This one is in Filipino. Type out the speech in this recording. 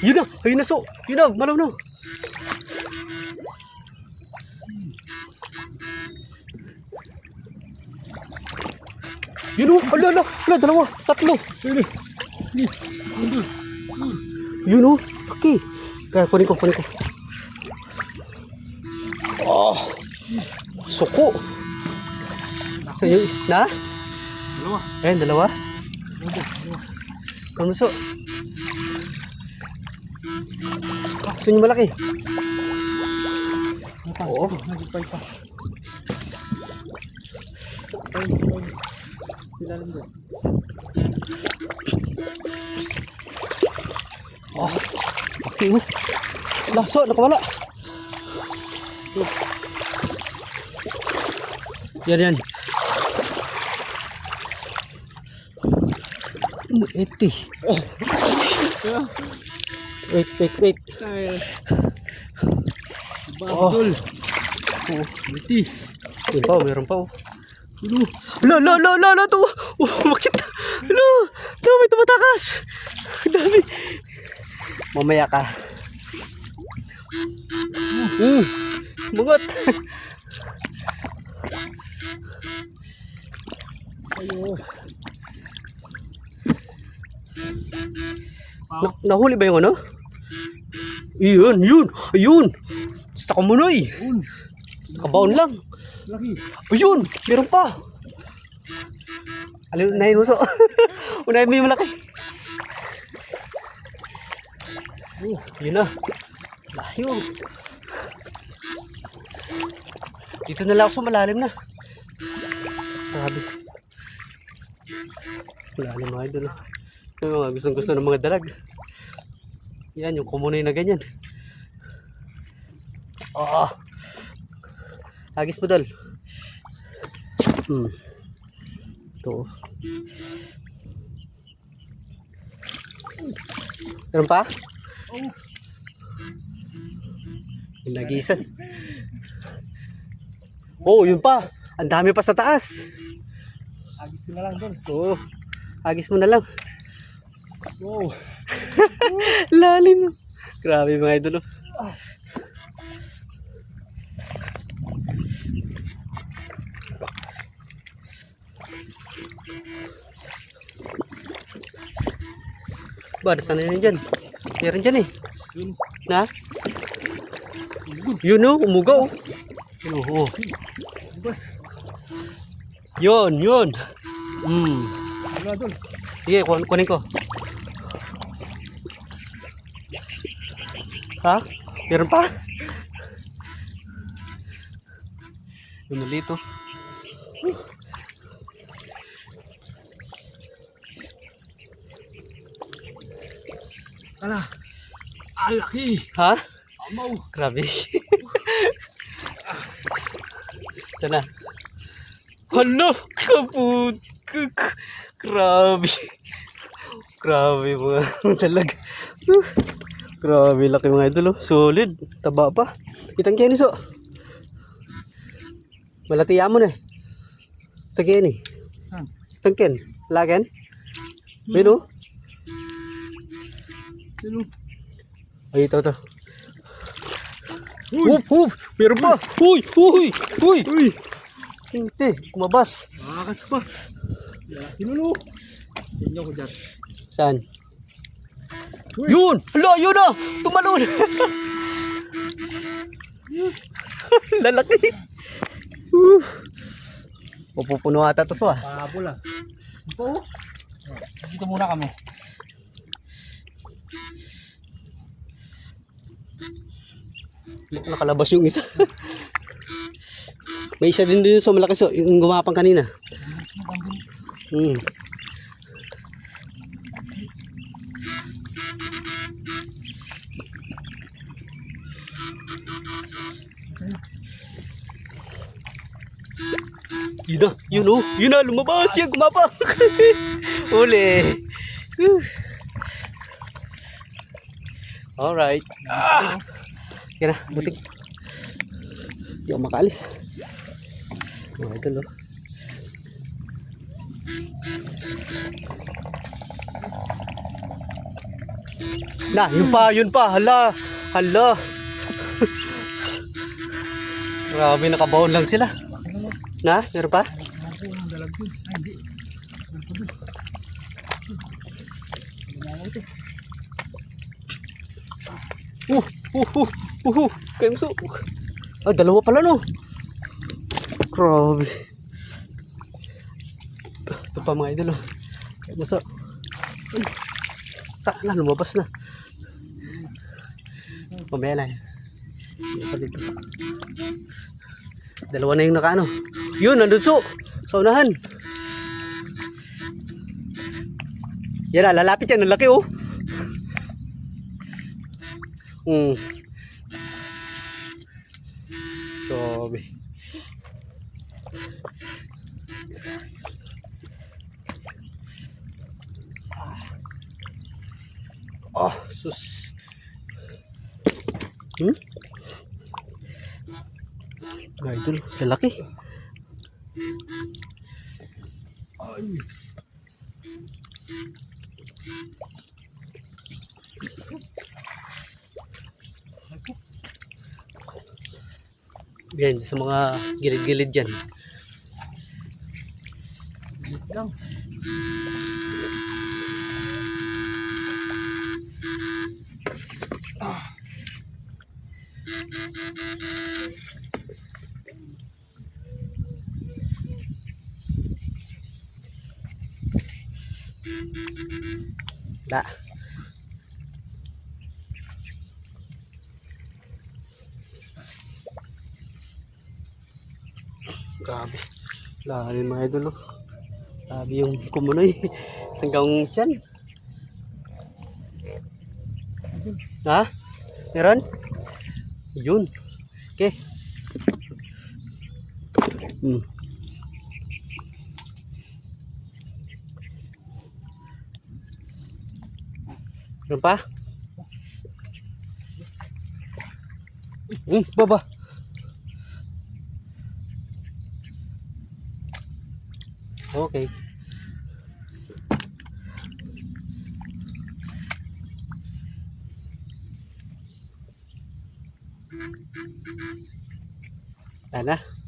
Yun na, ayun na so. Yun na, malaw na. Yun o, ala, dalawa, tatlo. Yun o, laki. Kaya kunin ko. Oh, suko. So, yun, na? Dalawa. Ayan, dalawa. Ano so? Gusto nyo malaki? Oo. Naging pa isa. Ilalim doon. Oh, laki mo. Laso, nakawala. Yan. Iti. Wait. Bagol. Iti. Yun pa, meron pa. La, to. Bakit? May tumatakas. Dami. Mamaya ka. Bungot. Ayo. Nahuli ba yung ano? Ayun. Sa kumunoy. Kabaon lang. Laki. Ayun, meron pa. Unahin mo so. Unahin mo yung malaki. Yun na. Layo. Dito na lang ako sa malalim na. Grabe. Malalim mga idol. Yung mga gustong-gusto ng mga dalag. Yan, yung kumunoy na ganyan. Agis mo dal. Ito. Meron pa? Nagisan. Yun pa. Ang dami pa sa taas. Agis ko na lang doon. Agis mo na lang. Wow. Lalim. Grabe mga idol. Nasaan na yun dyan? Meron dyan eh. Yun. Na? Yun o, umugaw. Bas. Yun. Wala doon. Sige, kunin ko. Ha? Meron pa? Yung malito. Ala. Laki. Ha? Amaw. Grabe. Sana. Hala, kaput. Grabe. Grabe mga talaga. Grabe, laki mga idol. Solid. Taba pa. Itang kyan iso. Malatiya mo na eh. Itang kyan eh. Itang kyan. Lagan. Bino? Ay, ito. Huf! Meron pa! Uy! Hindi, kumabas. Makakas pa. Tinulo. Tingnan ko dyan. Saan? Yun! Hala, yun na! Tumalon! Lalaki! Pupuno ata ito so ah. Pabol ah. Ito. Dito muna kami. Nakalabas yung isa. May isa din sa malaki so, yung gumapang kanina. Yun na, lumabas siya, gumapang. Uli. Alright. Yan na, butik. Hindi ako makaalis. Idol. Na, yun pa. Hala. Hala. Grabe, nakabaon lang sila. Na, meron pa? Ako ang dalag ko. Ay, hindi. Kaimso. Ah, dalawa pala no. Grabe. Ito pa mga idol. Kaimso. Na, lumabas na. Mamaya na. Dito. Dalawa na yung nakaano. Yun, nandun sa unahan. Yan na, lalapit yan. Ang laki oh. Grabe. Oh, sus. Idol, lalaki. Ay. Yan, sa mga gilid-gilid dyan. Wait lang. Da. Grabe. Lalim mga idol. Grabe yung kumunoy. Hanggang siyan. Ha? Meron? Yun. Okay. Meron pa? Baba. Okay. Ayan na.